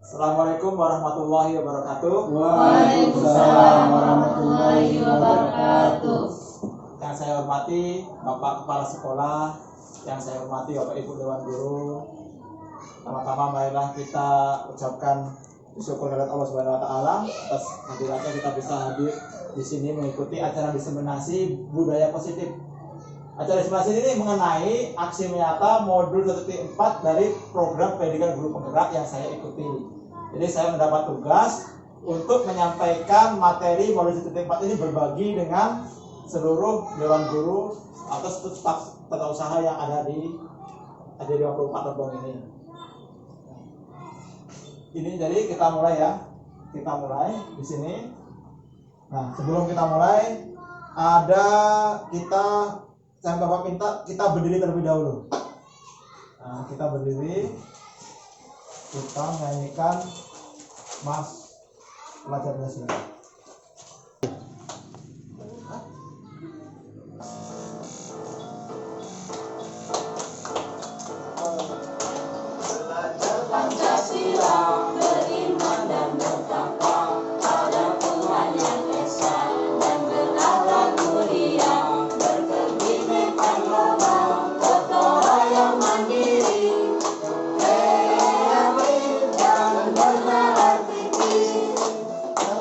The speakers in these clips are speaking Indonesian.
Assalamualaikum warahmatullahi wabarakatuh. Waalaikumsalam warahmatullahi wabarakatuh. Yang saya hormati Bapak Kepala Sekolah, yang saya hormati Bapak Ibu Dewan Guru. Pertama-tama marilah kita ucapkan syukur kepada Allah Subhanahu wa taala atas hadiratnya kita bisa hadir di sini mengikuti acara diseminasi budaya positif. Acara diseminasi ini mengenai aksi nyata modul 1.4 dari program pendidikan guru penggerak yang saya ikuti. Jadi saya mendapat tugas untuk menyampaikan materi modul 1.4 ini berbagi dengan seluruh dewan guru atau staf tata usaha yang ada di 24 Lebong ini. Ini jadi kita mulai ya. Kita mulai di sini. Nah, sebelum kita mulai saya Bapak minta kita berdiri terlebih dahulu. Nah, kita berdiri. Kita menyanyikan Mas Pelajar Nasional. Belajar Pancasila, beriman dan bertakwa pada Tuhan yang Esa dan berakhlak mulia, berkebinekaan global, gotong royong mandiri, kreatif dan bernalar kritis.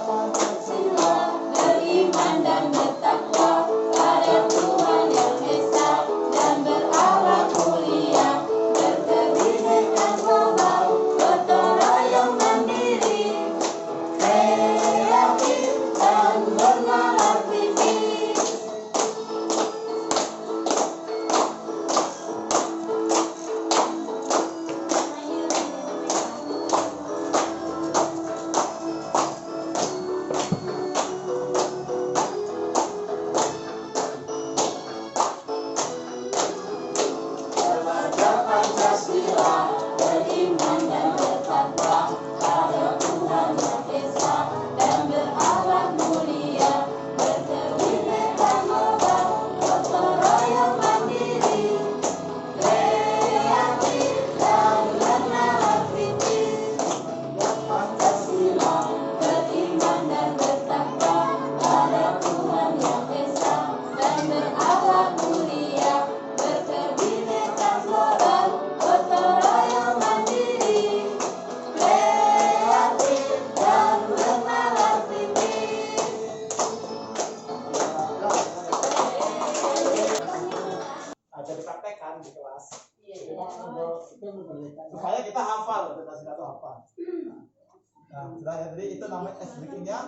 Pancasila, beriman dan bertakwa pada Tuhan yang Esa dan berakhlak mulia, berkebinekaan global, gotong royong mandiri, kreatif dan bernalar kritis. Belajar Pancasila, beriman dan bertakwa pada Tuhan yang Esa dan berakhlak mulia, berkebinekaan global, gotong royong mandiri, kreatif dan bernalar kritis. Pancasila, beriman dan bertakwa pada Tuhan yang Esa dan berakhlak mulia, berkebinekaan global, gotong royong mandiri, kreatif dan bernalar kritis. Ada dipraktekkan di kelas. Supaya kita hafal, kita tuh hafal. Nah, sudah ya, jadi itu namanya ice breaking-nya.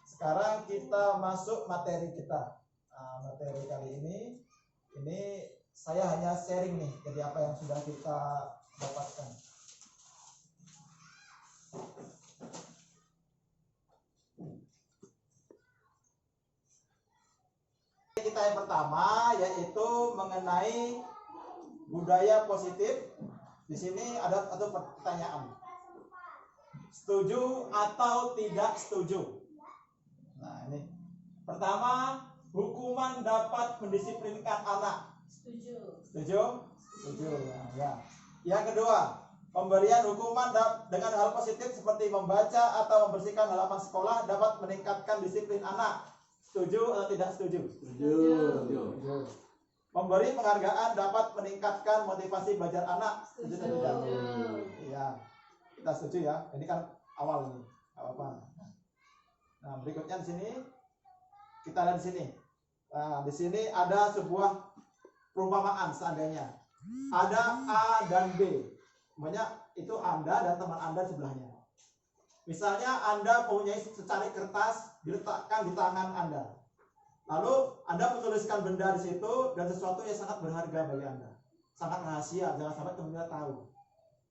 Sekarang kita masuk materi kita. Nah, materi kali ini saya hanya sharing nih, jadi apa yang sudah kita dapatkan. Kita yang pertama yaitu mengenai budaya positif. Di sini ada satu pertanyaan. Setuju atau tidak setuju? Nah, ini. Pertama, hukuman dapat mendisiplinkan anak. Setuju. Setuju? Setuju. Ya. Yang kedua, pemberian hukuman dengan hal positif seperti membaca atau membersihkan halaman sekolah dapat meningkatkan disiplin anak. Setuju atau tidak setuju? Setuju. Memberi penghargaan dapat meningkatkan motivasi belajar anak. Setuju atau tidak? Setuju. Iya. Kita setuju ya. Ini kan awal ini. Enggak apa-apa. Nah, berikutnya di sini kita lihat di sini. Nah, di sini ada sebuah perumpamaan seandainya ada A dan B. Maksudnya itu Anda dan teman Anda sebelahnya. Misalnya Anda mempunyai secari kertas diletakkan di tangan Anda. Lalu Anda menuliskan benda di situ dan sesuatu yang sangat berharga bagi Anda. Sangat rahasia, jangan sampai teman-teman tahu.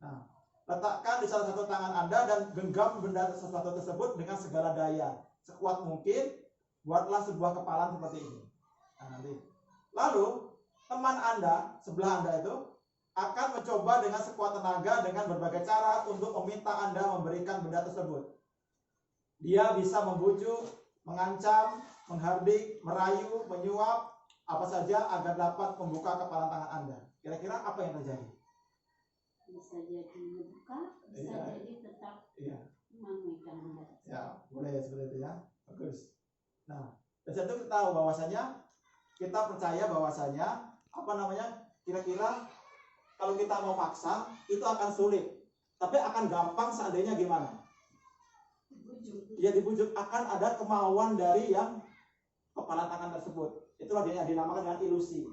Nah, letakkan di salah satu tangan Anda dan genggam benda sesuatu tersebut dengan segala daya. Sekuat mungkin, buatlah sebuah kepalan seperti ini. Nah, nanti. Lalu, teman Anda, sebelah Anda itu, akan mencoba dengan sekuat tenaga dengan berbagai cara untuk meminta Anda memberikan benda tersebut. Dia bisa membujuk, mengancam, menghardik, merayu, menyuap, apa saja agar dapat membuka kepalan tangan Anda. Kira-kira apa yang terjadi? Bisa jadi ngebuka, bisa jadi tetap Iya. Mengikan mendadak. Ya, boleh seperti itu ya. Bagus. Nah, dari situ kita tahu bahwasanya kita percaya bahwasanya apa namanya? Kira-kira kalau kita mau paksa itu akan sulit. Tapi akan gampang seandainya gimana? Dibujuk. Ya dibujuk, akan ada kemauan dari yang kepala tangan tersebut. Itulah yang dinamakan dengan ilusi.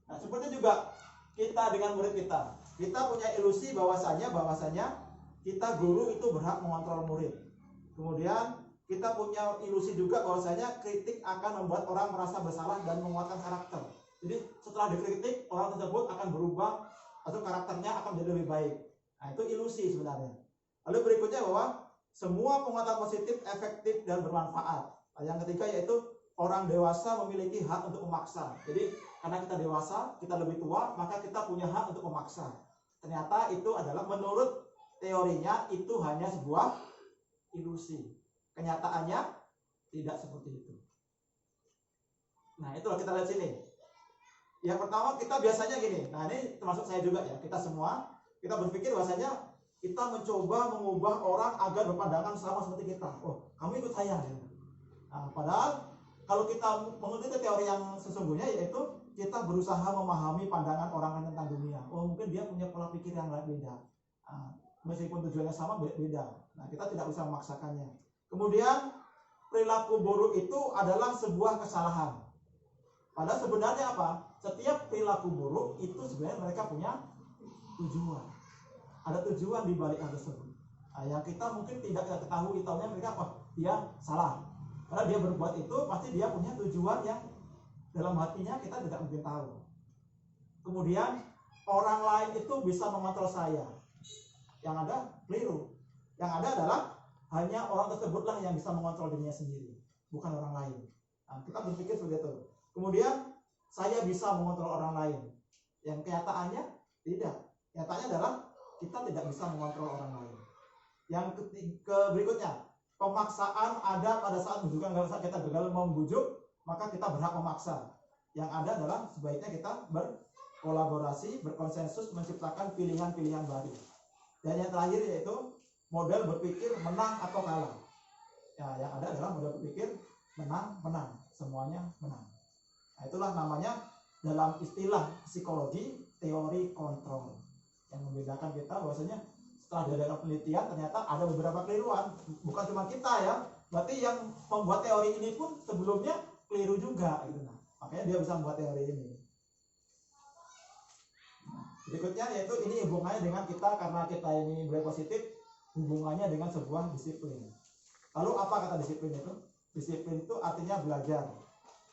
Nah, seperti juga kita dengan murid kita. Kita punya ilusi bahwasanya kita guru itu berhak mengontrol murid. Kemudian kita punya ilusi juga bahwasanya kritik akan membuat orang merasa bersalah dan menguatkan karakter. Jadi setelah dikritik, orang tersebut akan berubah atau karakternya akan menjadi lebih baik. Nah, itu ilusi sebenarnya. Lalu berikutnya bahwa semua penguatan positif efektif dan bermanfaat. Nah, yang ketiga yaitu orang dewasa memiliki hak untuk memaksa. Jadi karena kita dewasa, kita lebih tua, maka kita punya hak untuk memaksa. Ternyata itu adalah menurut teorinya itu hanya sebuah ilusi. Kenyataannya tidak seperti itu. Nah, itulah kita lihat sini. Yang pertama kita biasanya gini. Nah, ini termasuk saya juga ya. Kita semua kita berpikir bahwasanya kita mencoba mengubah orang agar berpandangan sama seperti kita. Oh, kamu ikut saya. Nah, padahal kalau kita mengikuti teori yang sesungguhnya yaitu kita berusaha memahami pandangan orang lain tentang dunia. Oh, mungkin dia punya pola pikir yang beda. Nah, meskipun tujuannya sama beda. Nah, kita tidak bisa memaksakannya. Kemudian perilaku buruk itu adalah sebuah kesalahan. Padahal sebenarnya apa? Setiap perilaku buruk itu sebenarnya mereka punya tujuan. Ada tujuan di balik hal tersebut. Nah, yang kita mungkin tidak ketahui, tahunya mereka apa? Dia salah. Karena dia berbuat itu pasti dia punya tujuan yang dalam hatinya kita tidak mungkin tahu. Kemudian orang lain itu bisa mengontrol saya. Yang ada keliru. Yang ada adalah hanya orang tersebutlah yang bisa mengontrol dirinya sendiri, bukan orang lain. Nah, kita berpikir seperti itu. Kemudian saya bisa mengontrol orang lain. Yang kenyataannya tidak. Nyatanya adalah kita tidak bisa mengontrol orang lain. Yang berikutnya, pemaksaan ada pada saat bujukan. Kalau saat kita gagal membujuk, maka kita berhak memaksa. Yang ada adalah sebaiknya kita berkolaborasi, berkonsensus, menciptakan pilihan-pilihan baru. Dan yang terakhir yaitu model berpikir menang atau kalah. Ya, yang ada adalah model berpikir menang, semuanya menang. Nah, itulah namanya dalam istilah psikologi teori kontrol, yang membedakan kita bahwasanya setelah diadakan penelitian ternyata ada beberapa keliruan, bukan cuma kita ya, berarti yang membuat teori ini pun sebelumnya keliru juga gitu. Nah, makanya dia bisa membuat teori ini. Berikutnya yaitu ini hubungannya dengan kita, karena kita ini boleh positif, hubungannya dengan sebuah disiplin. Lalu apa kata disiplin itu? Disiplin itu artinya belajar.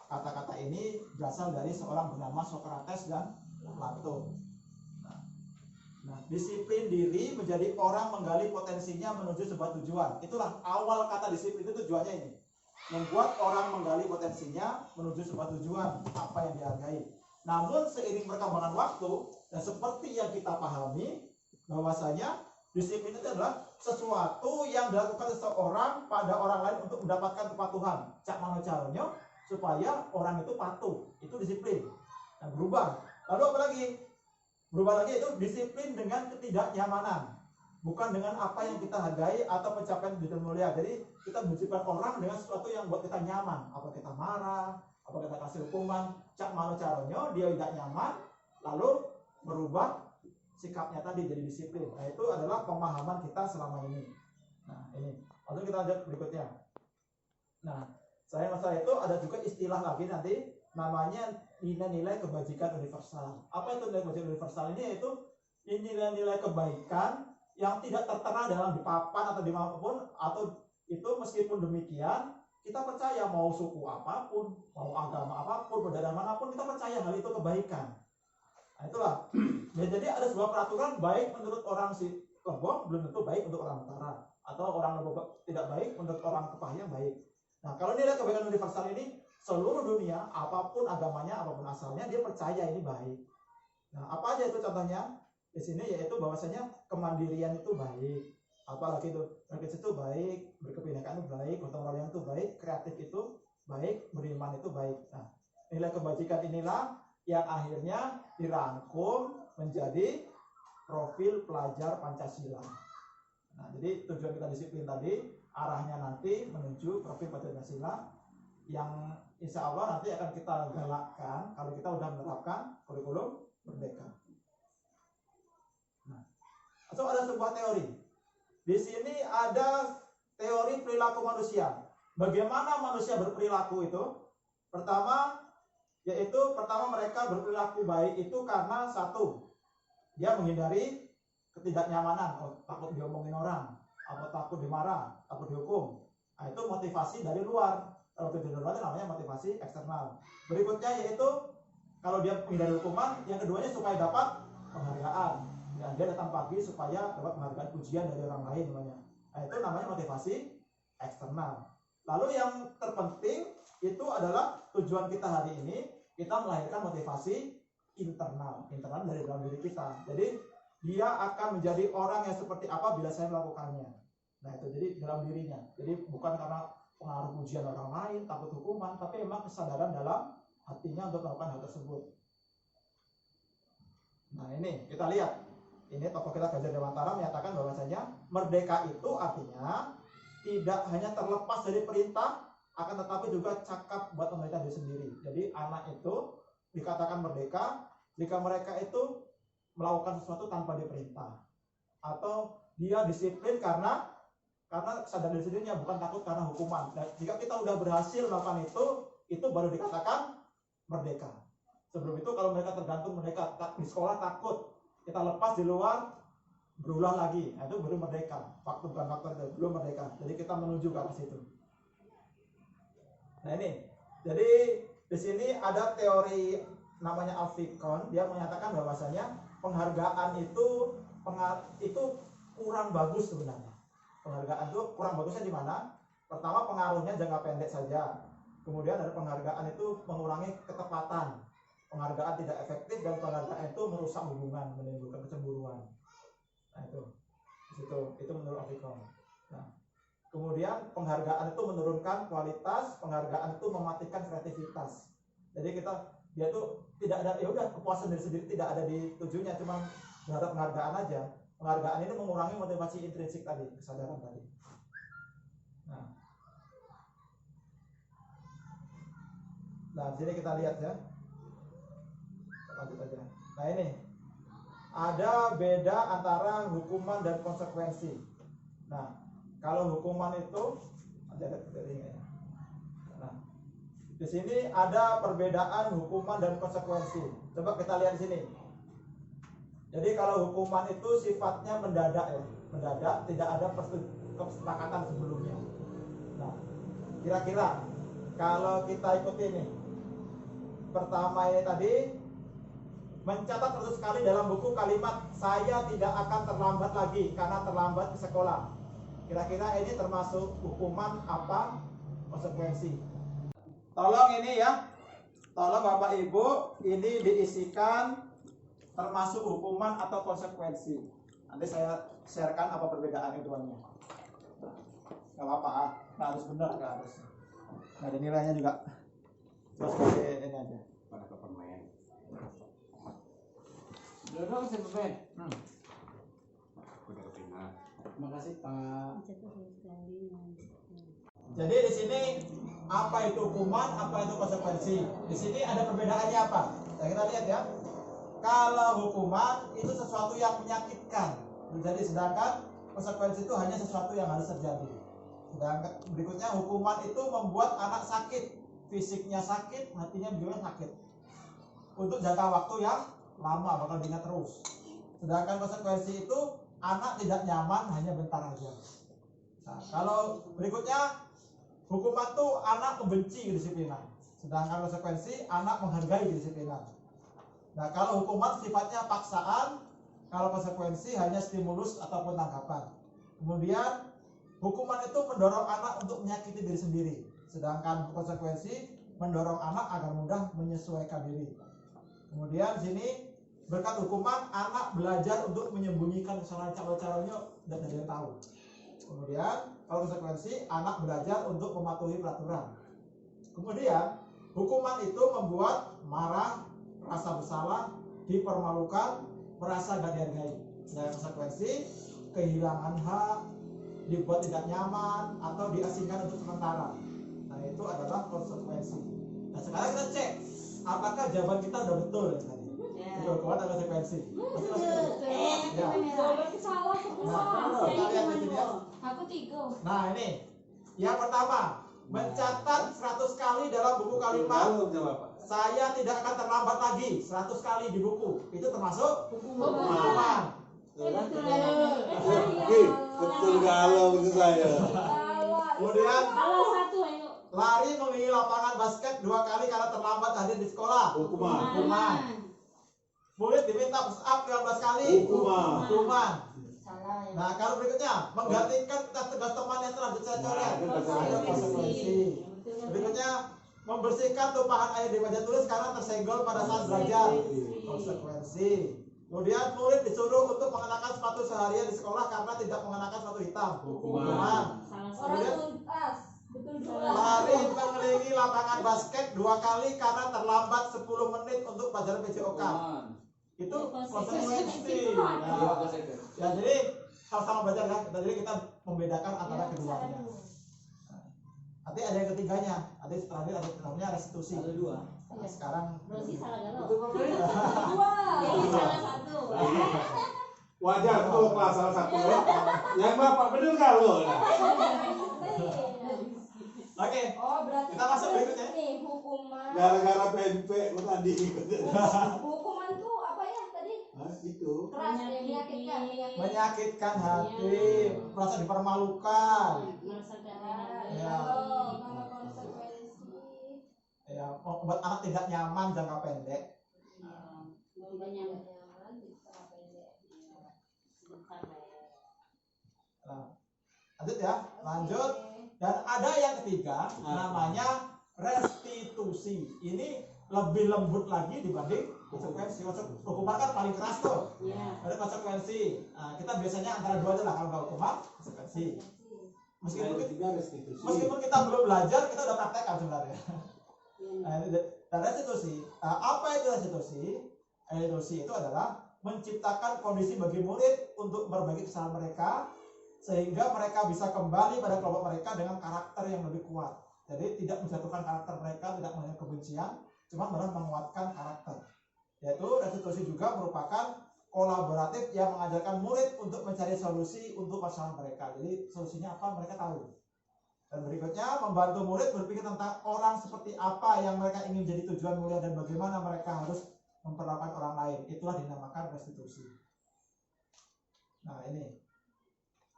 Kata-kata ini berasal dari seorang bernama Socrates dan Plato. Nah, disiplin diri menjadi orang menggali potensinya menuju sebuah tujuan. Itulah awal kata disiplin, itu tujuannya ini. Membuat orang menggali potensinya menuju sebuah tujuan, apa yang dihargai. Namun seiring perkembangan waktu dan seperti yang kita pahami bahwasanya disiplin itu adalah sesuatu yang dilakukan seseorang pada orang lain untuk mendapatkan kepatuhan. Cak mano caranya supaya orang itu patuh, itu disiplin. Nah, berubah. Lalu apa lagi? Berubah lagi itu disiplin dengan ketidaknyamanan, bukan dengan apa yang kita hargai atau pencapaian yang mulia. Jadi kita menciptakan orang dengan sesuatu yang buat kita nyaman. Apa kita marah, apa kita kasih hukuman, cak mano caranya dia tidak nyaman, lalu berubah sikapnya tadi jadi disiplin. Nah, itu adalah pemahaman kita selama ini. Nah, ini. Lalu kita lanjut berikutnya. Nah, selain masalah itu ada juga istilah lagi nanti namanya nilai-nilai kebajikan universal. Apa itu nilai kebajikan universal ini? Yaitu nilai-nilai kebaikan yang tidak tertera dalam di papan atau di manapun, atau itu meskipun demikian kita percaya mau suku apapun, mau agama apapun, berdarah manapun, kita percaya hal itu kebaikan. Nah, itulah. Ya, jadi ada sebuah peraturan baik menurut orang si Lebong belum tentu baik untuk orang utara, atau orang Lebong tidak baik menurut orang Kepahyang baik. Nah, kalau nilai kebaikan universal ini seluruh dunia, apapun agamanya, apapun asalnya, dia percaya ini baik. Nah, apa aja itu contohnya? Di sini yaitu bahwasanya kemandirian itu baik. Apalagi itu, berkecil itu baik, berkebinekaan itu baik, gotong royong itu baik, kreatif itu baik, beriman itu baik. Nah, nilai kebajikan inilah yang akhirnya dirangkum menjadi profil pelajar Pancasila. Nah, jadi tujuan kita disiplin tadi arahnya nanti menuju profil Pancasila yang insya Allah nanti akan kita galakkan kalau kita udah menerapkan kurikulum merdeka. Nah, so ada sebuah teori. Di sini ada teori perilaku manusia. Bagaimana manusia berperilaku itu? Pertama mereka berperilaku baik itu karena satu, dia menghindari ketidaknyamanan, takut diomongin orang, atau takut dimarah, takut dihukum. Nah, itu motivasi dari luar. Kalau itu dari luar namanya motivasi eksternal. Berikutnya yaitu kalau dia menghindari hukuman, yang keduanya supaya dapat penghargaan. Dan dia datang pagi supaya dapat penghargaan pujian dari orang lain namanya. Nah, itu namanya motivasi eksternal. Lalu yang terpenting itu adalah tujuan kita hari ini, kita melahirkan motivasi internal dari dalam diri kita. Jadi dia akan menjadi orang yang seperti apa bila saya melakukannya. Nah, itu jadi dalam dirinya. Jadi bukan karena pengaruh pujian orang lain, takut hukuman, tapi memang kesadaran dalam hatinya untuk melakukan hal tersebut. Nah, ini kita lihat. Ini tokoh kita Ganjar Dewantara menyatakan bahwasanya merdeka itu artinya tidak hanya terlepas dari perintah, akan tetapi juga cakap buat pemerintah diri sendiri. Jadi anak itu dikatakan merdeka jika mereka itu melakukan sesuatu tanpa diperintah, atau dia disiplin karena kesadaran diri sendirinya, bukan takut karena hukuman. Dan jika kita udah berhasil melakukan itu baru dikatakan merdeka. Sebelum itu kalau mereka tergantung, mereka di sekolah takut, kita lepas di luar berulang lagi, nah, itu belum merdeka. Waktu bukan faktor itu belum merdeka. Jadi kita menuju ke arah situ. Nah, ini jadi di sini ada teori namanya Alfikon. Dia menyatakan bahwasanya penghargaan itu kurang bagus sebenarnya. Penghargaan itu kurang bagusnya di mana? Pertama, pengaruhnya jangka pendek saja. Kemudian ada penghargaan itu mengurangi ketepatan. Penghargaan tidak efektif dan penghargaan itu merusak hubungan, menimbulkan kecemburuan. Nah, itu menurut Alfikon. Nah, kemudian penghargaan itu menurunkan kualitas, penghargaan itu mematikan kreativitas. Jadi dia tuh tidak ada, ya udah kepuasan diri sendiri tidak ada di tujuannya, cuma berharap penghargaan aja. Penghargaan ini mengurangi motivasi intrinsik tadi, kesadaran tadi. Nah, di sini kita lihat ya. Lanjut aja. Nah, ini ada beda antara hukuman dan konsekuensi. Nah, kalau hukuman itu ada kriterianya. Nah, di sini ada perbedaan hukuman dan konsekuensi. Coba kita lihat di sini. Jadi kalau hukuman itu sifatnya mendadak ya, mendadak, tidak ada kesepakatan sebelumnya. Nah, kira-kira kalau kita ikuti ini, pertama ini tadi mencatat 100 kali dalam buku kalimat saya tidak akan terlambat lagi karena terlambat ke sekolah. Kira-kira ini termasuk hukuman apa konsekuensi? Tolong ini ya, tolong Bapak Ibu ini diisikan termasuk hukuman atau konsekuensi. Nanti saya sharekan apa perbedaan keduanya. Nggak apa-apa, nggak harus benar, nggak harus. Nah, ada nilainya juga. Terus pakai ini aja. Pada ke permen. Duduk si Beben. Udah kepindah. Makasih Pak. Jadi di sini apa itu hukuman, apa itu konsekuensi? Di sini ada perbedaannya apa? Nah, kita lihat ya. Kalau hukuman itu sesuatu yang menyakitkan, jadi sedangkan konsekuensi itu hanya sesuatu yang harus terjadi. Sedangkan berikutnya hukuman itu membuat anak sakit, fisiknya sakit, hatinya juga sakit. Untuk jangka waktu yang lama, bakal diingat terus. Sedangkan konsekuensi itu anak tidak nyaman hanya bentar aja. Nah, kalau berikutnya hukuman itu anak membenci kedisiplinan, sedangkan konsekuensi anak menghargai kedisiplinan. Nah, kalau hukuman sifatnya paksaan, kalau konsekuensi hanya stimulus ataupun tanggapan. Kemudian hukuman itu mendorong anak untuk menyakiti diri sendiri, sedangkan konsekuensi mendorong anak agar mudah menyesuaikan diri. Kemudian sini berkat hukuman anak belajar untuk menyembunyikan kesalahan, cara-caranya dan tidak ada yang tahu. Kemudian kalau konsekuensi anak belajar untuk mematuhi peraturan. Kemudian hukuman itu membuat marah, rasa bersalah, dipermalukan, merasa gak dihargai. Dan konsekuensi kehilangan hak, dibuat tidak nyaman, atau diasingkan untuk sementara. Nah, itu adalah konsekuensi. Nah, sekarang kita cek apakah jawaban kita udah betul ya tadi. Itu hukuman atau konsekuensi? Masing-masing. Ya. Jawaban salah semua. Nah, kita lihat di sini ya. Aku 3. Nah, ini yang pertama, mencatat 100 kali dalam buku kalimat saya tidak akan terlambat lagi 100 kali di buku. Itu termasuk hukuman. Betul kalau itu saya. Kemudian Salah 1 ayo. lari mengelilingi lapangan basket 2 kali karena terlambat hadir di sekolah. Hukuman. Murid diminta push up 15 kali. Hukuman. Salah ya. Nah, kalau berikutnya menggantikan tugas teman yang telah dicoret. Ada konsekuensi. Berikutnya membersihkan tumpahan air di meja tulis karena tersenggol pada saat belajar. Konsekuensi. Kemudian murid disuruh untuk mengenakan sepatu seharian di sekolah karena tidak mengenakan sepatu hitam. Hukuman. Salah Kemudian tuntas. Betul lari mengelilingi lapangan basket 2 kali karena terlambat 10 menit untuk pelajaran PJOK. Itu konsekuensi. Nah, ya, jadi sama-sama belajar ya. Jadi kita membedakan antara keduanya. Nanti ada yang ketiganya, ada yang terakhir, ada yang namanya restitusi. Ada 2. Nah, sekarang Berarti salah galau. Itu pembeli. Jadi salah 1. Wajar kalau kelas salah satu ya. Yang bapak bener kalau. Oke, Oh, berarti kita masuk berikutnya. nih hukuman. Gara-gara PMP tadi. Hukuman tuh apa ya tadi? Itu. Keras, menyakitkan. menyakitkan hati, merasa dipermalukan, Merasa Ya. Kalau konsekuensi. ya, membuat anak tidak nyaman jangka pendek. Tidak nyaman. Nyaman, bisa pendek. Sebentar ya. Nah, lanjut ya, lanjut. Oke. Dan ada yang ketiga, namanya restitusi. Ini lebih lembut lagi dibanding konsekuensi. Hukuman kan paling keras tuh. Iya. Ada konsekuensi. Nah, kita biasanya antara dua aja lah kalau nggak hukuman, konsekuensi. Meskipun kita belum belajar, kita udah praktekkan sebenarnya. Nah, ini dan restitusi. Nah, apa itu restitusi? Restitusi itu adalah menciptakan kondisi bagi murid untuk memperbaiki kesalahan mereka sehingga mereka bisa kembali pada kelompok mereka dengan karakter yang lebih kuat. Jadi tidak menjatuhkan karakter mereka, tidak melihat kebencian, cuma malah menguatkan karakter. Yaitu restitusi juga merupakan kolaboratif yang mengajarkan murid untuk mencari solusi untuk masalah mereka. Jadi solusinya apa mereka tahu. Dan berikutnya membantu murid berpikir tentang orang seperti apa yang mereka ingin jadi tujuan mulia dan bagaimana mereka harus memperlakukan orang lain. Itulah dinamakan restitusi. Nah, ini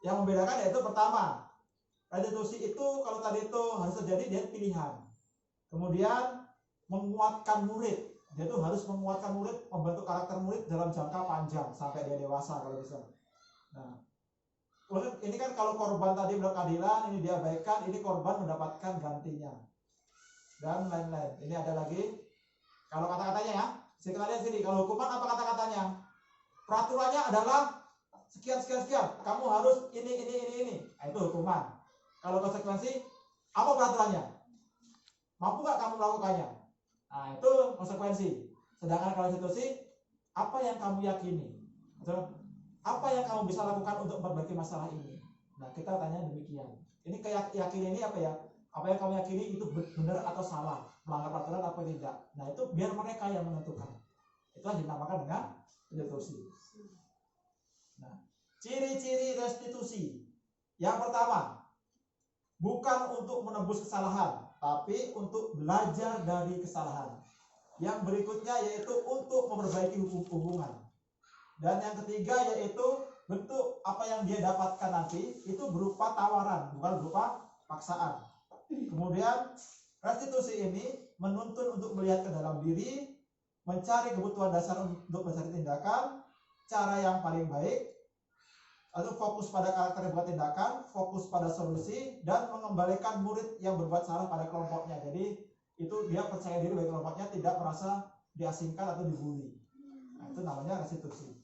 yang membedakan yaitu pertama, restitusi itu kalau tadi itu harus terjadi dia pilihan. Kemudian menguatkan murid, dia itu harus menguatkan murid, membentuk karakter murid dalam jangka panjang sampai dia dewasa kalau bisa. Nah, kemudian ini kan kalau korban tadi mendapat keadilan, ini diabaikan, ini korban mendapatkan gantinya dan lain-lain. Ini ada lagi kalau kata-katanya ya. Kita lihat sini, kalau hukuman apa kata-katanya? Peraturannya adalah sekian. Kamu harus ini. Nah, itu hukuman. Kalau konsekuensi, apa peraturannya? Mampu nggak kamu melakukannya? Nah, itu konsekuensi. Sedangkan kalau restitusi, apa yang kamu yakini? Atau apa yang kamu bisa lakukan untuk memperbaiki masalah ini? Nah, kita tanya demikian. Ini keyakinan ini apa ya? Apa yang kamu yakini itu benar atau salah, melanggar peraturan atau tidak? Nah, itu biar mereka yang menentukan. Itulah dinamakan dengan restitusi. Nah, ciri-ciri restitusi. Yang pertama, bukan untuk menebus kesalahan, tapi untuk belajar dari kesalahan. Yang berikutnya yaitu untuk memperbaiki hubungan. Dan yang ketiga yaitu bentuk apa yang dia dapatkan nanti itu berupa tawaran, bukan berupa paksaan. Kemudian restitusi ini menuntun untuk melihat ke dalam diri, mencari kebutuhan dasar untuk mencari tindakan, cara yang paling baik, lalu fokus pada karakter yang buat tindakan, fokus pada solusi, dan mengembalikan murid yang berbuat salah pada kelompoknya. Jadi itu dia percaya diri bagi kelompoknya, tidak merasa diasingkan atau dibully. Nah, itu namanya restitusi.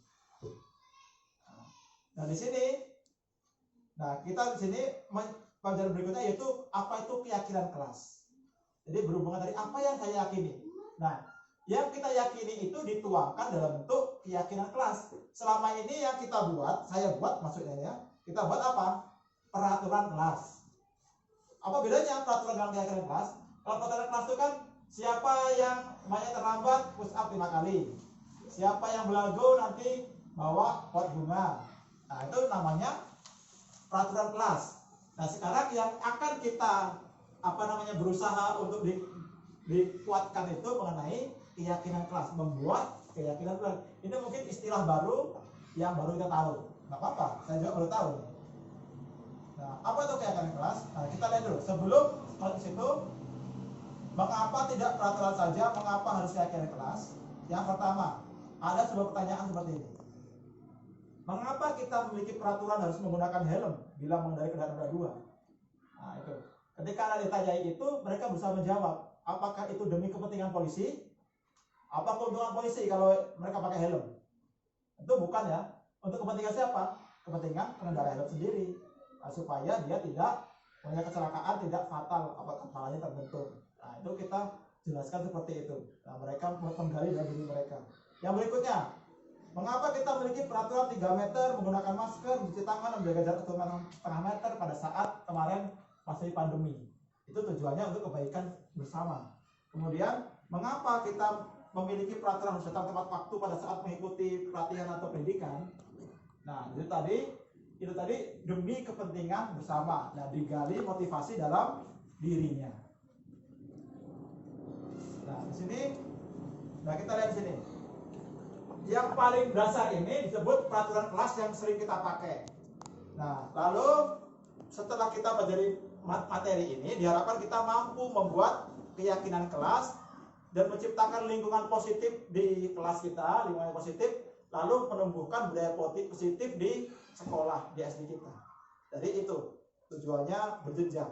Nah, di sini, kita di sini pelajaran berikutnya yaitu apa itu keyakinan kelas. Jadi berhubungan dari apa yang saya yakini. Nah, yang kita yakini itu dituangkan dalam bentuk keyakinan kelas. Selama ini yang kita buat, saya buat maksudnya ya, kita buat apa? Peraturan kelas. Apa bedanya peraturan dengan keyakinan kelas? Kalau peraturan kelas itu kan siapa yang terlambat push up 5 kali, siapa yang belagu nanti bawa pot bunga. Nah itu namanya peraturan kelas. Nah sekarang yang akan kita berusaha untuk dikuatkan itu mengenai keyakinan kelas, membuat keyakinan kelas. Ini mungkin istilah baru yang baru kita tahu. Nggak apa-apa, saya juga baru tahu. Nah, apa itu keyakinan kelas? Nah, kita lihat dulu. Sebelum masuk situ, mengapa tidak peraturan saja? Mengapa harus keyakinan kelas? Yang pertama, ada sebuah pertanyaan seperti ini. Mengapa kita memiliki peraturan harus menggunakan helm bila mengendarai kendaraan roda 2? Nah, itu. Ketika ada ditanyai itu, mereka berusaha menjawab. Apakah itu demi kepentingan polisi? Apa keuntungan polisi kalau mereka pakai helm? Itu bukan ya. Untuk kepentingan siapa? Kepentingan pengendara helm sendiri. Nah, supaya dia tidak punya kecelakaan, tidak fatal, kepalanya terbentur. Nah, itu kita jelaskan seperti itu. Nah, mereka menggali dari diri mereka. Yang berikutnya, mengapa kita memiliki peraturan 3 meter, menggunakan masker, mencuci tangan, menjaga jarak 1,5 meter pada saat kemarin masih pandemi? Itu tujuannya untuk kebaikan bersama. Kemudian, mengapa kita memiliki peraturan harus datang tepat waktu pada saat mengikuti pelatihan atau pendidikan? Nah, itu tadi demi kepentingan bersama. Nah, digali motivasi dalam dirinya. Nah, di sini, kita lihat di sini. Yang paling dasar ini disebut peraturan kelas yang sering kita pakai. Nah, lalu setelah kita pelajari materi ini, diharapkan kita mampu membuat keyakinan kelas dan menciptakan lingkungan positif di kelas kita, lingkungan positif, lalu menumbuhkan budaya positif di sekolah, di SD kita. Jadi itu tujuannya berjenjang.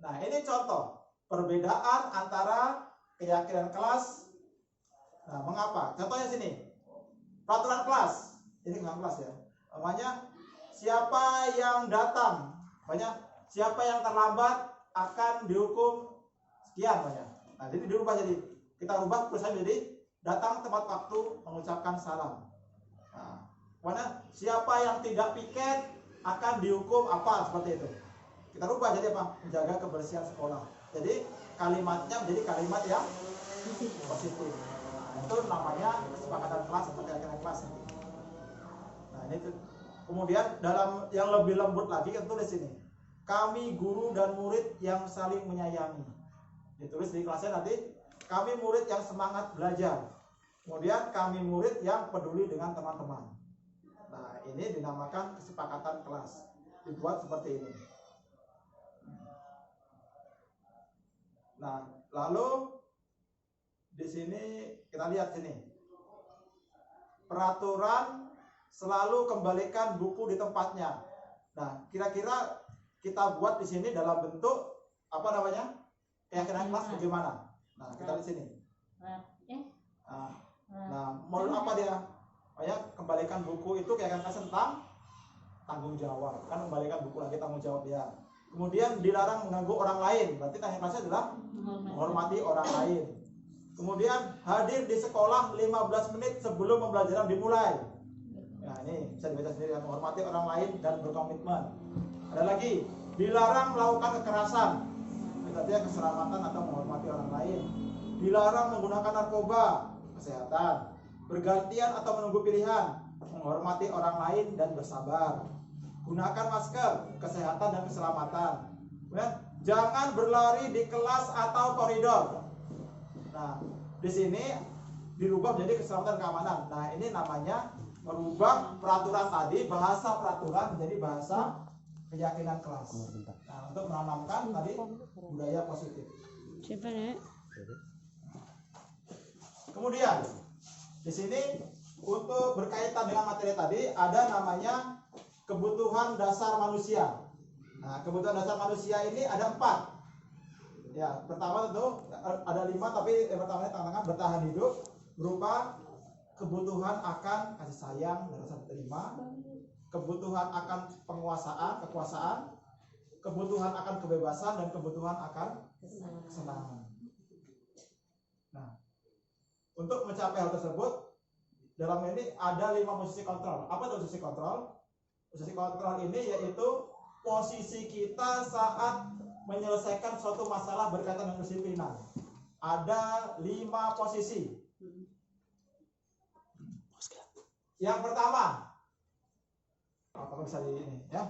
Nah, ini contoh perbedaan antara keyakinan kelas. Nah, mengapa? Contohnya sini. Peraturan kelas. Ini kelas ya. Namanya siapa yang datang, siapa yang terlambat akan dihukum sekian banyak. Nah, jadi dirubah, jadi kita rubah tulisannya jadi datang tepat waktu mengucapkan salam. Nah, siapa yang tidak piket akan dihukum apa, seperti itu. Kita rubah jadi apa? Menjaga kebersihan sekolah. Jadi kalimatnya menjadi kalimat yang positif. Nah, itu namanya kesepakatan kelas atau keyakinan kelas. Nah, ini tuh. Kemudian dalam yang lebih lembut lagi kan tulis ini. Kami guru dan murid yang saling menyayangi. Ditulis di kelasnya nanti, kami murid yang semangat belajar. Kemudian kami murid yang peduli dengan teman-teman. Nah, ini dinamakan kesepakatan kelas. Dibuat seperti ini. Nah, lalu di sini kita lihat sini. Peraturan selalu kembalikan buku di tempatnya. Nah, kira-kira kita buat di sini dalam bentuk keyakinan kelas bagaimana? Nah, kita di sini. Nah, modul apa dia? Kembalikan buku itu keyakinan kelas tentang tanggung jawab. Kan kembalikan buku lagi tanggung jawab ya. Kemudian dilarang mengganggu orang lain. Berarti keyakinan kelasnya adalah menghormati orang lain. Kemudian hadir di sekolah 15 menit sebelum pembelajaran dimulai. Nah, ini bisa dibaca sendiri, menghormati orang lain dan berkomitmen. Ada lagi, dilarang melakukan kekerasan. Artinya keselamatan atau menghormati orang lain. Dilarang menggunakan narkoba, kesehatan. Bergantian atau menunggu pilihan, menghormati orang lain dan bersabar. Gunakan masker, kesehatan dan keselamatan. Kemudian, jangan berlari di kelas atau koridor. Nah, di sini dirubah menjadi keselamatan dan keamanan. Nah, ini namanya merubah peraturan tadi, bahasa peraturan menjadi bahasa keyakinan kelas. Nah, untuk menanamkan tadi budaya positif. Kemudian di sini untuk berkaitan dengan materi tadi ada namanya kebutuhan dasar manusia. Nah, kebutuhan dasar manusia ini ada 4. Ya, pertama tentu ada 5, tapi yang pertamanya tengah-tengah bertahan hidup berupa kebutuhan akan kasih sayang dan rasa terima, kebutuhan akan kekuasaan, kebutuhan akan kebebasan, dan kebutuhan akan kesenangan. untuk mencapai hal tersebut, dalam ini ada 5 posisi kontrol. Apa itu posisi kontrol? Posisi kontrol ini yaitu posisi kita saat menyelesaikan suatu masalah berkaitan dengan kedisiplinan. Ada 5 posisi. Yang pertama, apakah bisa di ini ya?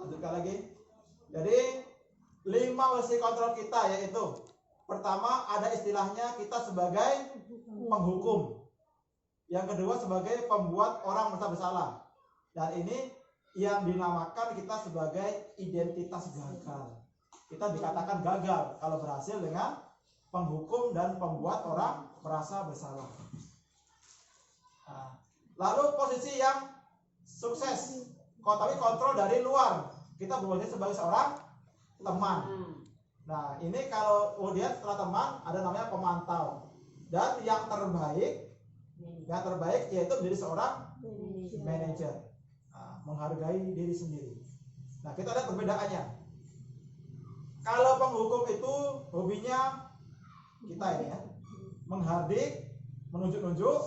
Lanjutkan lagi. Jadi 5 posisi kontrol kita yaitu pertama ada istilahnya kita sebagai penghukum. Yang kedua sebagai pembuat orang merasa bersalah. Dan ini yang dinamakan kita sebagai identitas gagal. Kita dikatakan gagal kalau berhasil dengan penghukum dan pembuat orang merasa bersalah. Nah, lalu posisi yang sukses, tapi kontrol dari luar. Kita berposisi sebagai seorang teman. Nah, ini kalau kemudian setelah teman ada namanya pemantau. Dan yang terbaik yaitu menjadi seorang manajer. Nah, menghargai diri sendiri. Nah, kita lihat perbedaannya. Kalau penghukum itu hobinya kita ini ya, menghardik, menunjuk-nunjuk,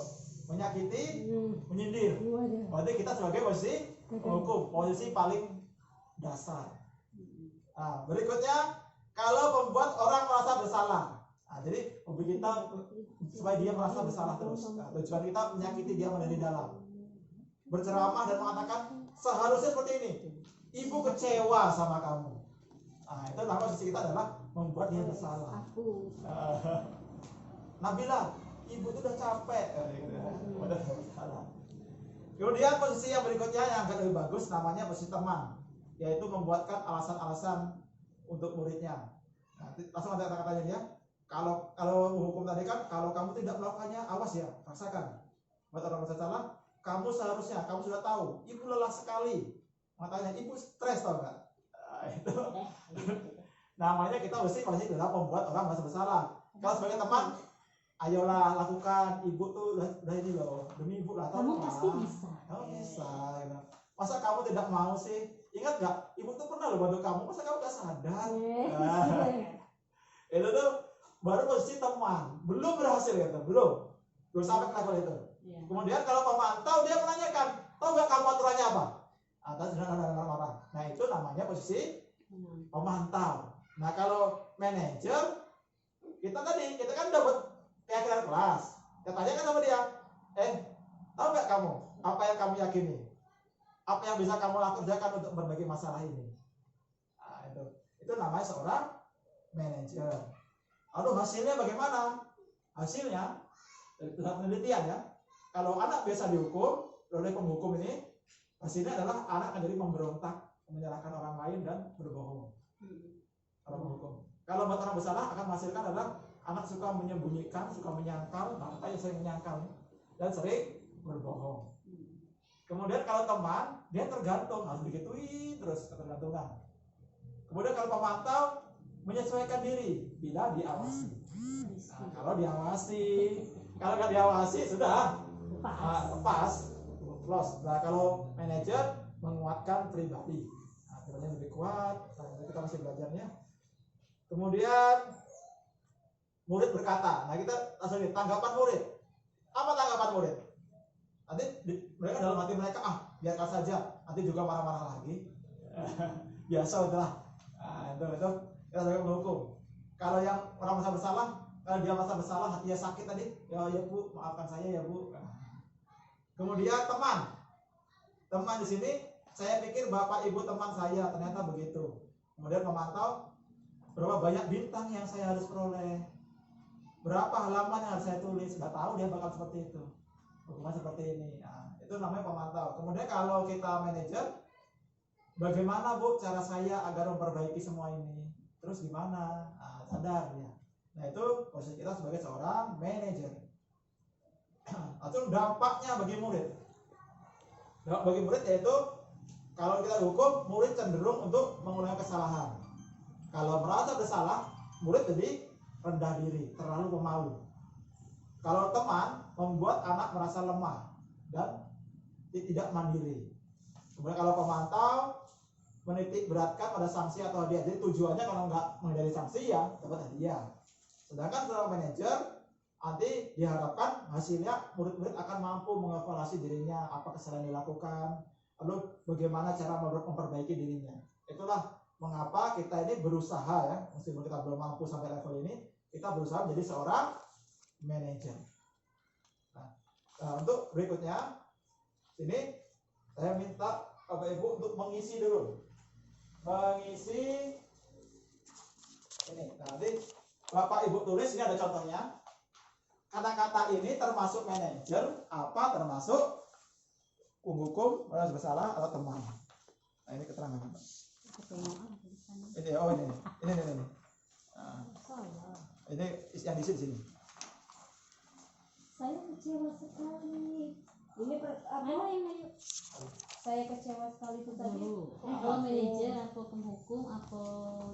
menyakiti, menyindir. Berarti kita sebagai posisi penghukum, posisi paling dasar. Nah, berikutnya kalau membuat orang merasa bersalah. Nah, jadi hobi kita supaya dia merasa bersalah terus. Nah, tujuan kita menyakiti dia dari dalam. Berceramah dan mengatakan seharusnya seperti ini. Ibu kecewa sama kamu. Nah, itu nama posisi kita adalah membuat dia bersalah. Nabila, ibu itu udah capek. Udah bersalah. Kemudian posisi yang berikutnya yang akan lebih bagus namanya posisi teman, yaitu membuatkan alasan-alasan untuk muridnya. Nah, langsung ada kata-katanya dia. Kalau hukum tadi kan, kalau kamu tidak melakukannya, awas ya, rasakan. Buat orang bersalah, kamu seharusnya, kamu sudah tahu, ibu lelah sekali. Makanya ibu stres, tau nggak? Nah, itu namanya kita mesti adalah membuat orang merasa bersalah. Kalau sebagai teman, ayolah lakukan, ibu tuh udah ini loh, demi ibu lah. Kamu pasti bisa. Kamu bisa. Gitu. Masa kamu tidak mau sih? Ingat gak? Ibu tuh pernah loh bantu kamu. Masa kamu gak sadar? Nah, itu tuh baru posisi teman. Belum berhasil gitu. Belum sampai ke level itu. Kemudian kalau pemantau dia menanyakan, tahu gak kamu aturannya apa? Atas dengan orang-orang. Nah itu namanya posisi pemantau. Nah kalau manajer, kita kan dapat keyakinan kelas. Kita tanyakan sama dia, tahu gak kamu apa yang kamu yakini? Apa yang bisa kamu kerjakan untuk berbagi masalah ini? Nah, itu namanya seorang manajer. Lalu hasilnya bagaimana? Hasilnya dari penelitian ya. Kalau anak biasa dihukum oleh penghukum ini, hasilnya adalah anak akan jadi memberontak, menyalahkan orang lain dan berbohong. Kalau penghukum. Kalau buat orang bersalah akan menghasilkan adalah anak suka menyembunyikan, suka menyangkal, makanya sering menyangkal dan sering berbohong. Kemudian kalau teman, dia tergantung, harus digituin terus ketergantungan. Kemudian kalau pemantau, menyesuaikan diri bila diawasi. Nah, kalau diawasi, kalau nggak diawasi sudah lepas, close. Nah, kalau manajer menguatkan pribadi, pribadinya lebih kuat. Nah, kita masih belajarnya. Kemudian murid berkata, nah kita langsung lihat tanggapan murid. Apa tanggapan murid? Nanti mereka dalam hati mereka, biarkan saja, nanti juga marah-marah lagi. Biasa udahlah. Nah, itu kita sebagai penghukum. Kalau yang orang merasa bersalah, kalau dia merasa bersalah, hatinya sakit tadi, ya bu, maafkan saya ya bu. Kemudian teman di sini, saya pikir bapak ibu teman saya, ternyata begitu. Kemudian memantau berapa banyak bintang yang saya harus peroleh, berapa halaman yang harus saya tulis. Nggak tahu dia bakal seperti itu, hukuman seperti ini. Nah, itu namanya pemantau. Kemudian kalau kita manajer, bagaimana bu cara saya agar memperbaiki semua ini? Terus gimana? Nah, sadar ya. Nah itu posisi kita sebagai seorang manajer. Lalu dampaknya bagi murid. Dampak bagi murid yaitu kalau kita hukum, murid cenderung untuk mengulangi kesalahan. Kalau merasa bersalah, murid jadi rendah diri, terlalu pemalu. Kalau teman membuat anak merasa lemah dan tidak mandiri. Kemudian kalau pemantau menitik beratkan pada sanksi atau hadiah. Jadi tujuannya kalau nggak menghindari sanksi ya dapat hadiah. Sedangkan seorang manajer nanti diharapkan hasilnya murid-murid akan mampu mengevaluasi dirinya, apa kesalahan yang dilakukan, lalu bagaimana cara memperbaiki dirinya. Itulah mengapa kita ini berusaha ya, meskipun kita belum mampu sampai level ini, kita berusaha menjadi seorang manajer. Nah, untuk berikutnya, ini saya minta Bapak Ibu untuk mengisi dulu, mengisi ini. Nah, nanti Bapak Ibu tulis, ini ada contohnya. Kata-kata ini termasuk manajer, apa termasuk penghukum, merasa bersalah atau teman. Nah, ini keterangan. Ini, oh ini. Nah, ini yang di sini. Saya kecewa sekali. Ini apa? Saya kecewa sekali itu tadi. Kalau manajer atau penghukum atau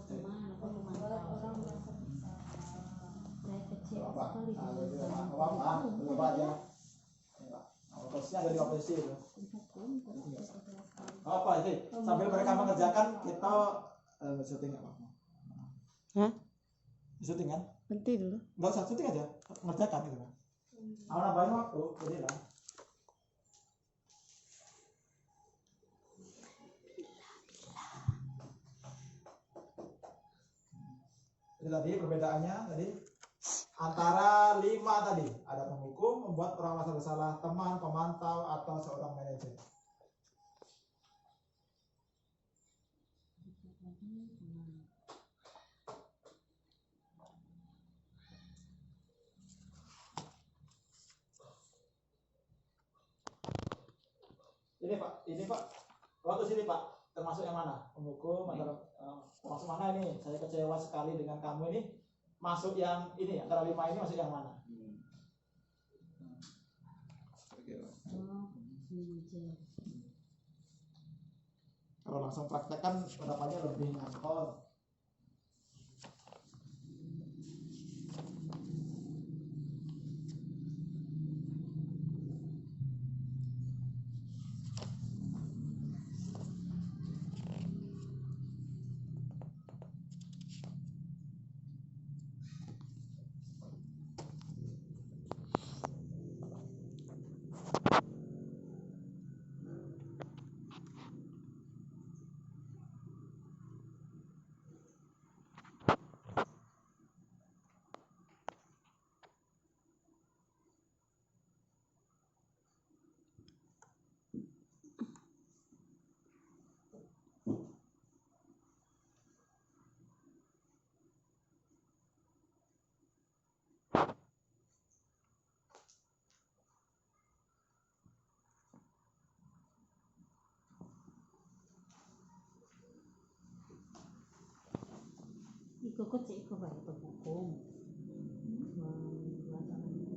teman atau pemantau. Orang merasa bersalah. Saya kecewa Apa? sekali Nah, dengan apa? Coba aja. Posisinya ada di posisi itu. penghukum. Terus saya kecewa sekali. Apa ini? Sambil mereka mengerjakan, kita syuting apa? Hah? Syuting kan? Berhenti dulu. Nggak usah syuting aja, mengerjakan gitu kan. Mau nambahin waktu, jadi lah. Jadi tadi perbedaannya tadi antara 5 tadi, ada penghukum, membuat orang merasa bersalah, teman, pemantau, atau seorang manajer. Ini Pak, waktu sini Pak, termasuk yang mana? Penghukum atau termasuk mana ini? Saya kecewa sekali dengan kamu ini. Masuk yang ini, antara 5 ini masuk yang mana? Kalau langsung praktek kan pendapatannya lebih nyantol. Ikut sih ikut baik penghukum.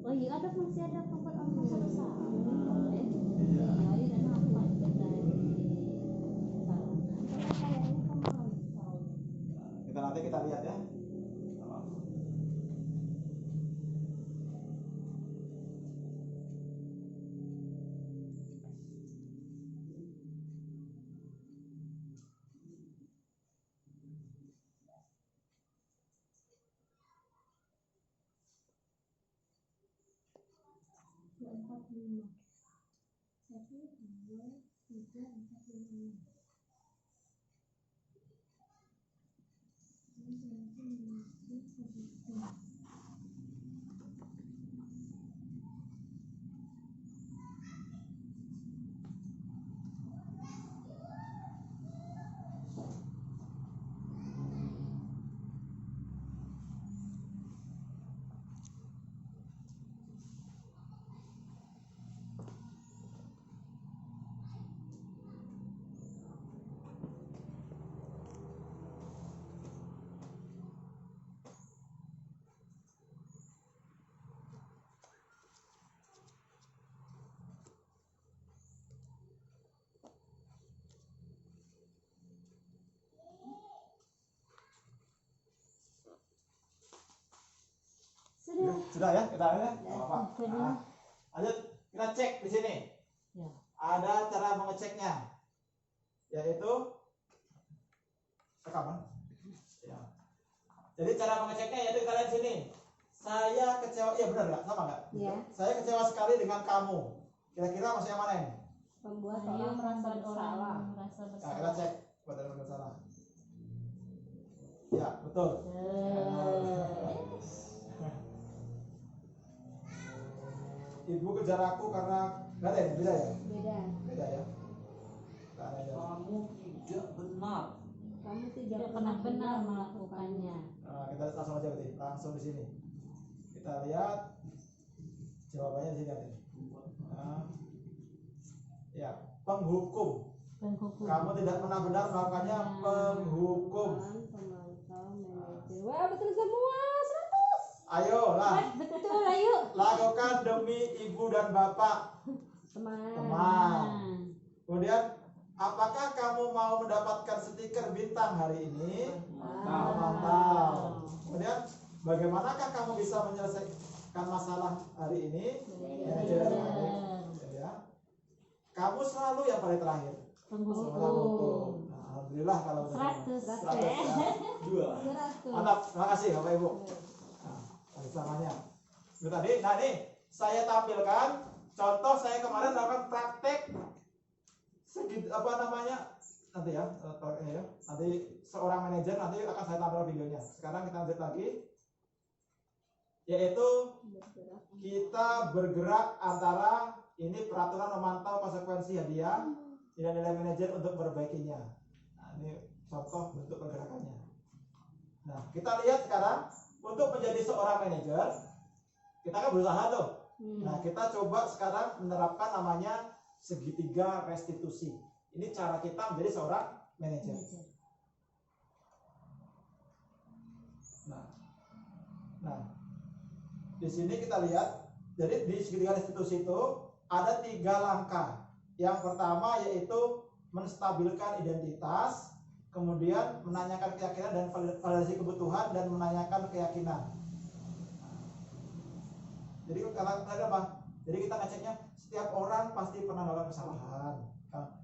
Oh iya ada masih ada pokok orang besar. Iya. Dari dan apa dari Nanti kita lihat ya. Sudah ya, kita ya. Apa? Nah, lanjut kita cek di sini. Ya. Ada cara mengeceknya, yaitu rekaman. Ya. Jadi cara mengeceknya yaitu kalian sini saya kecewa, iya benar nggak? Sama nggak? Iya. Saya kecewa sekali dengan kamu. Kira-kira maksud yang mana ini? Membuat Ayo orang merasa membuat bersalah. orang merasa Nah, kita bersalah. cek buat orang bersalah. Ya, betul. Ibu kejar aku karena nggak ada ya, beda ya? Beda. Beda ya. Nggak ada ya. Kamu tidak benar. Kamu Tidak pernah benar melakukannya. Nah, kita langsung aja berarti, langsung di sini. Kita lihat jawabannya di sini nanti. Nah, ya, penghukum. Penghukum. Kamu tidak pernah benar melakukannya, penghukum. Pemantau, manajer. Wah, betul semua. 100. Ayo lah, Betul, ayo. lakukan demi ibu dan bapak. Teman. Teman. Kemudian, apakah kamu mau mendapatkan stiker bintang hari ini? Mantap. Kemudian, bagaimanakah kamu bisa menyelesaikan masalah hari ini? Manajer. Ya. Kamu selalu yang paling terakhir. Penghukum. Nah, alhamdulillah kalau udah 100. 100 ya. 200. Mantap, terima kasih Bapak Ibu. Nah, samanya. Itu tadi, nah nih saya tampilkan contoh saya kemarin melakukan praktek apa namanya nanti ya, prakteknya ya. Nanti seorang manajer nanti akan saya tampilkan videonya. Sekarang kita lanjut lagi, yaitu kita bergerak antara ini peraturan memantau konsekuensi hadiah nilai-nilai manajer untuk memperbaikinya. Nah, ini contoh bentuk pergerakannya. Nah, kita lihat sekarang untuk menjadi seorang manajer, kita kan berusaha tuh. Nah, kita coba sekarang menerapkan namanya segitiga restitusi. Ini cara kita menjadi seorang manajer. Nah, di sini kita lihat, jadi di segitiga restitusi itu ada 3 langkah. Yang pertama yaitu menstabilkan identitas, kemudian menanyakan keyakinan dan validasi kebutuhan, dan menanyakan keyakinan. Jadi apa? Jadi kita ngeceknya setiap orang pasti pernah melakukan kesalahan.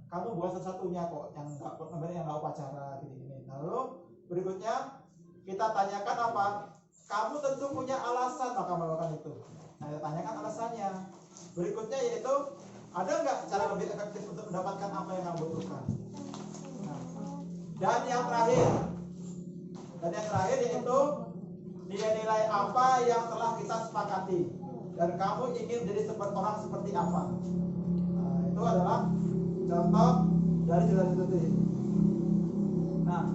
Kamu bukan satu-satunya kok yang nggak upacara gini-gini. Lalu berikutnya kita tanyakan apa? Kamu tentu punya alasan maka melakukan itu. Nah, kita tanyakan alasannya. Berikutnya yaitu ada nggak cara lebih efektif untuk mendapatkan apa yang kamu butuhkan? Nah, dan yang terakhir yaitu nilai-nilai apa yang telah kita sepakati dan kamu ingin jadi orang seperti apa. Nah, itu adalah contoh dari cerita-cerita ini. Nah,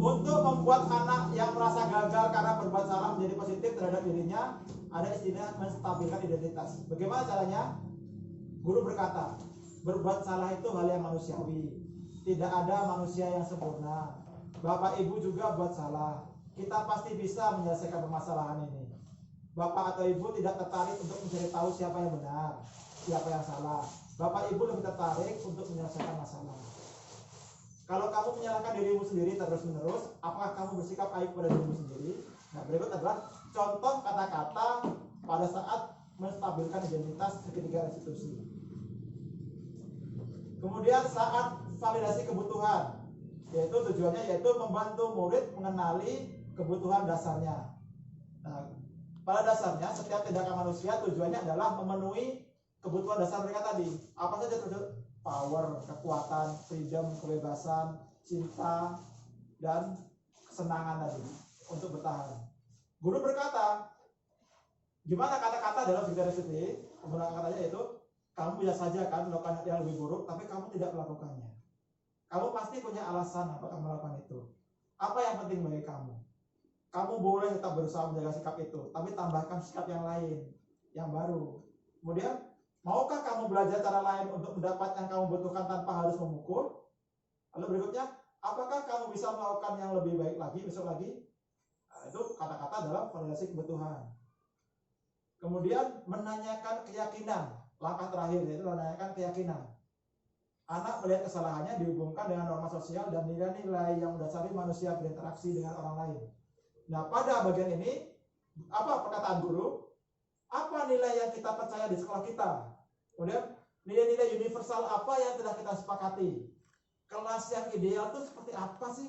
untuk membuat anak yang merasa gagal karena berbuat salah menjadi positif terhadap dirinya, ada istilah menstabilkan identitas. Bagaimana caranya? Guru berkata, berbuat salah itu hal yang manusiawi. Tidak ada manusia yang sempurna. Bapak Ibu juga buat salah. Kita pasti bisa menyelesaikan permasalahan ini. Bapak atau Ibu tidak tertarik untuk mencari tahu siapa yang benar, siapa yang salah. Bapak Ibu lebih tertarik untuk menyelesaikan masalah. Kalau kamu menyalahkan dirimu sendiri terus-menerus, apakah kamu bersikap aib pada dirimu sendiri? Nah, berikut adalah contoh kata-kata pada saat menstabilkan identitas segitiga restitusi. Kemudian saat validasi kebutuhan, yaitu tujuannya yaitu membantu murid mengenali kebutuhan dasarnya. Nah, pada dasarnya setiap tindakan manusia tujuannya adalah memenuhi kebutuhan dasar mereka tadi. Apa saja tujuan? Power, kekuatan, freedom, kebebasan, cinta, dan kesenangan tadi untuk bertahan. Guru berkata, gimana kata-kata dalam segitiga restitusi? Penggunaan katanya yaitu kamu bisa saja kan melakukan yang lebih buruk, tapi kamu tidak melakukannya. Kamu pasti punya alasan apakah melakukan itu. Apa yang penting bagi kamu? Kamu boleh tetap berusaha menjaga sikap itu, tapi tambahkan sikap yang lain, yang baru. Kemudian, maukah kamu belajar cara lain untuk mendapat yang kamu butuhkan tanpa harus memukul? Lalu berikutnya, apakah kamu bisa melakukan yang lebih baik lagi, besok lagi? Nah, itu kata-kata dalam validasi kebutuhan. Kemudian, menanyakan keyakinan. Langkah terakhir yaitu menanyakan keyakinan. Anak melihat kesalahannya dihubungkan dengan norma sosial dan nilai-nilai yang mendasari manusia berinteraksi dengan orang lain. Nah, pada bagian ini, apa perkataan guru? Apa nilai yang kita percaya di sekolah kita? Kemudian, nilai-nilai universal apa yang telah kita sepakati? Kelas yang ideal itu seperti apa sih?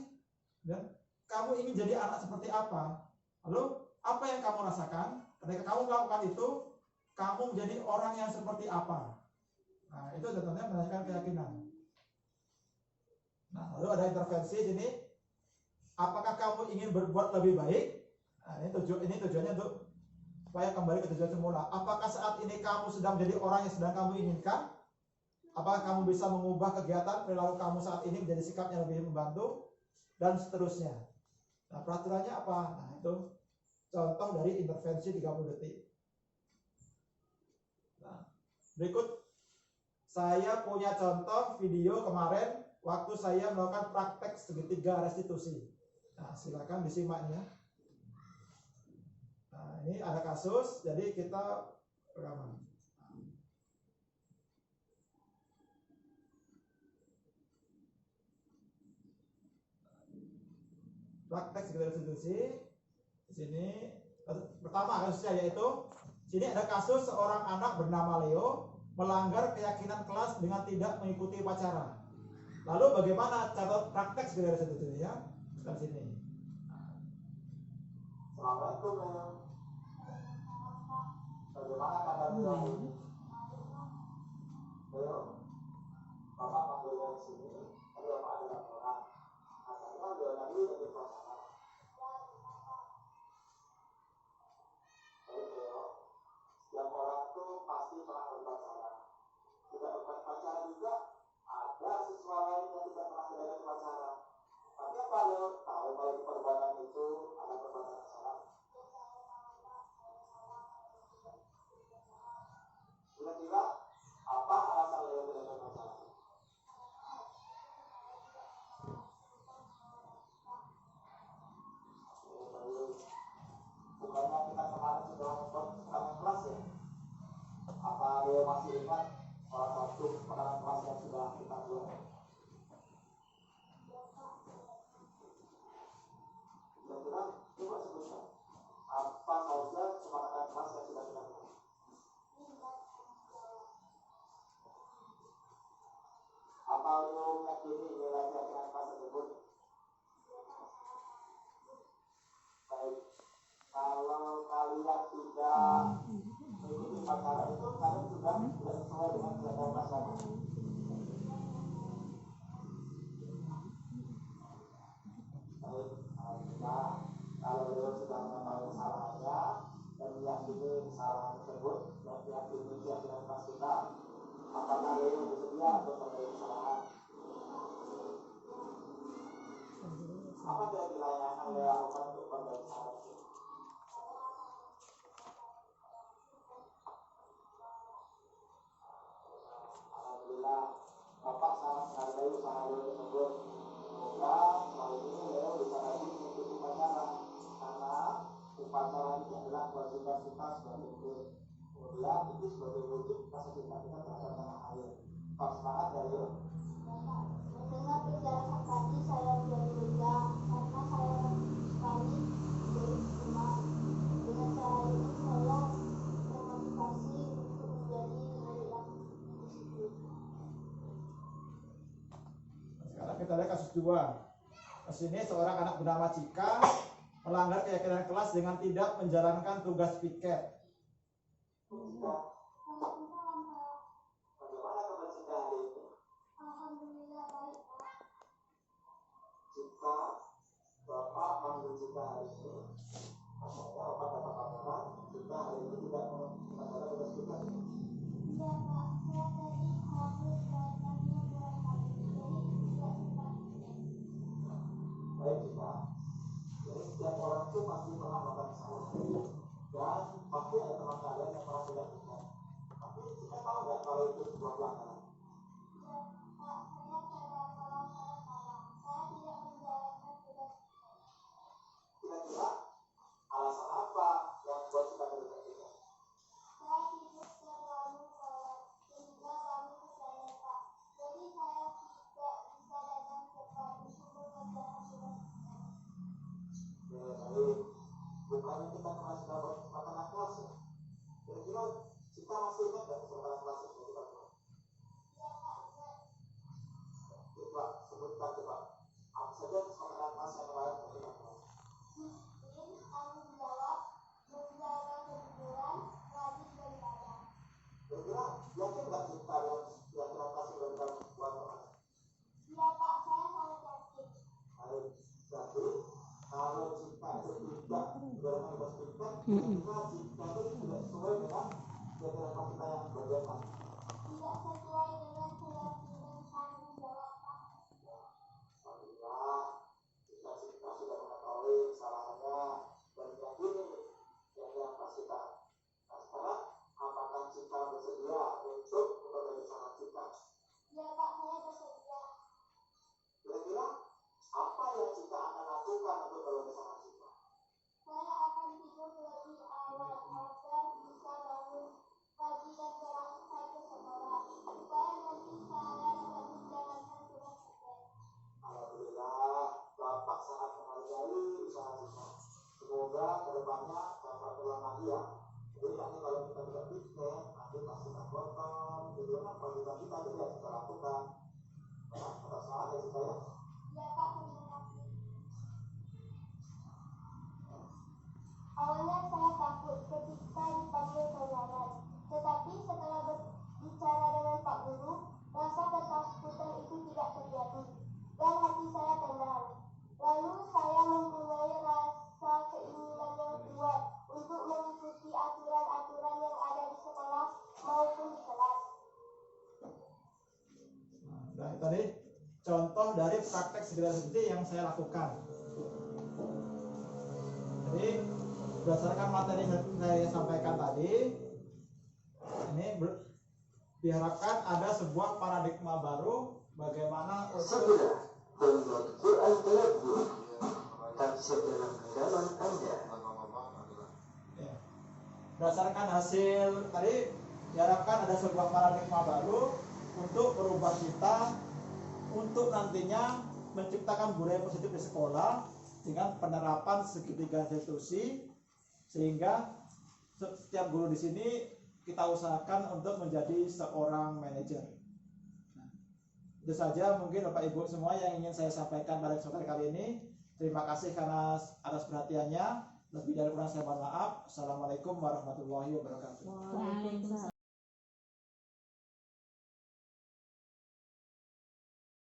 Dan kamu ingin jadi anak seperti apa? Lalu, apa yang kamu rasakan ketika kamu melakukan itu, kamu menjadi orang yang seperti apa. Nah, itu contohnya menanyakan keyakinan. Nah, lalu ada intervensi sini. Apakah kamu ingin berbuat lebih baik? Nah, ini tujuannya untuk supaya kembali ke tujuan semula. Apakah saat ini kamu sedang menjadi orang yang sedang kamu inginkan? Apakah kamu bisa mengubah kegiatan perilaku kamu saat ini menjadi sikap yang lebih membantu? Dan seterusnya. Nah, peraturannya apa? Nah, itu contoh dari intervensi 30 detik. Nah, berikut saya punya contoh video kemarin waktu saya melakukan praktek segitiga restitusi. Nah, silakan disimaknya. Nah, ini ada kasus, jadi kita rekaman. Praktek segitiga restitusi. Di sini pertama kasusnya yaitu sini ada kasus seorang anak bernama Leo melanggar keyakinan kelas dengan tidak mengikuti upacara. Lalu bagaimana cara praktek segitiga restitusinya? Di sini. Assalamualaikum Leo. Bagaimana kabarnya hari ini? Leo, Bapak panggilnya di sini. Tadi Bapak ada laporan. Katanya Leo tadi lagi pacaran. Baik Leo, setiap orang tuh pasti pernah berpacaran. Tidak berpacaran juga ada siswa lain yang tidak pernah belajar pacaran. Tapi apa Leo tahu kalau di perbuatan itu ada perbuatan kesalahan? Kira-kira apa alasan Leo tidak berpacaran? Bukannya kita kemarin sudah membuat kakak kelas ya? Apa Leo masih ingat salah satu kakak kelas yang sudah kita buat? Kira-kira coba sebutkan apa saja kesepakatan kelas yang sudah kita buat? Apa Leo meyakini nilai keyakinan kelas tersebut? Baik, kalau kalian tidak mengikuti pacaran itu, kalian sudah tidak sesuai dengan keyakinan kelas lagi. Baik, alhamdulillah kalau Leo sudah mengetahui kesalahannya dan meyakini kesalahan tersebut dan meyakini keyakinan kelas kita, apakah Leo bersedia untuk memperbaiki kesalahan? Apa kira-kira yang akan Leo lakukan untuk memperbaiki kesalahan itu? Alhamdulillah, Bapak sangat menghargai usaha Leo tersebut. Semoga kali ini Leo bisa lagi mengikuti upacara, karena upacara ini adalah kewajiban kita sebagai murid. Kemudian itu sebagai wujud rasa cinta kita terhadap tanah air. Tetap semangat ya Leo. Mendengar penjelasan tadi saya menjadi lega karena saya sekali menjadi iman. Dengan cara ini saya termotivasi untuk menjadi murid yang disiplin. Sekarang kita lihat kasus 2. Kasus ini seorang anak bernama Cika melanggar keyakinan kelas dengan tidak menjalankan tugas piket. Bagaimana kabar Cika hari ini? Alhamdulillah baik Pak. Cika, Bapak panggil Cika hari ini. Makanya Bapak dapat laporan, Cika hari ini tidak melaksanakan tugas Cika. Iya Pak, saya tadi harus belajarnya kurang pagi, jadi tidak sempat. Baik Cika, jadi setiap orang itu pasti pernah melakukan kesalahan dan pasti ada teman kalian yang pernah tidak ingat. Tapi Cika tahu nggak kalau itu sebuah pelanggaran? Ya Pak, saya sadar kalau saya salah. Saya tidak menjalankan tugas. Kira-kira alasan apa yang buat Cika tidak ingat? Saya tidur terlalu malam sehingga bangun saya Pak. Jadi saya tidak bisa datang cepat untuk mengerjakan tugas. Ya baik, bukannya kita kemarin sudah buat kesempatan kelas ya? Kira-kira Cika masih ingat nggak kesempatan kelas yang sudah kita buat? Ya Pak, ingat. Coba sebutkan coba apa saja kesempatan kelas yang kemarin kita buat? Disiplin, tanggung jawab, Jadi kalau jika itu tidak berdasarkan perspektif, kira-kira jika itu tidak sesuai dengan kriteria kita yang berbeda. Tidak sesuai dengan keyakinan jawab Pak. Alhamdulillah, kita sudah mengetahui kesalahannya dan meyakini yang dipastikan. Nah, sekarang apakah Cika bersedia untuk berbagi sama Cika? Ya Pak, saya bersedia. Kira-kira apa yang Cika akan lakukan untuk berbagi sama Cika? Saya akan tidur lebih awal agar bisa bangun pagi dan berangkat ke sekolah. Supaya nanti saya dapat menjalankan tugas saya. Alhamdulillah, Bapak sangat menghargai usaha Cika. Semoga kedepannya Bapak terulang lagi ya. Jadi nanti kalau kita tidak pikir, nanti pas kita potong, gitu kan kewajiban kita itu ya kita lakukan. Ya, atas saat ya Cika ya. Ya Pak, terima kasih. Awalnya saya takut ketika dipanggil kenalan, tetapi setelah berbicara dengan Pak Guru, rasa ketakutan itu tidak terjadi, dan hati saya tenang. Lalu saya mempunyai rasa keinginan yang kuat untuk mengikuti aturan-aturan yang ada di sekolah maupun di kelas. Nah, tadi contoh dari praktek segera seperti yang saya lakukan. Jadi berdasarkan materi yang saya sampaikan tadi, ini diharapkan ada sebuah paradigma baru bagaimana untuk Segera membuat Quran Tadabbur, tafsir dalam genggaman Anda. ya, berdasarkan hasil tadi diharapkan ada sebuah paradigma baru untuk merubah kita untuk nantinya menciptakan budaya positif di sekolah dengan penerapan segitiga institusi, sehingga setiap guru di sini kita usahakan untuk menjadi seorang manajer. Nah, itu saja mungkin Bapak Ibu semua yang ingin saya sampaikan pada kesempatan kali ini. Terima kasih karena atas perhatiannya. Lebih dari kurang saya mohon maaf. Assalamualaikum warahmatullahi wabarakatuh. Waalaikumsalam.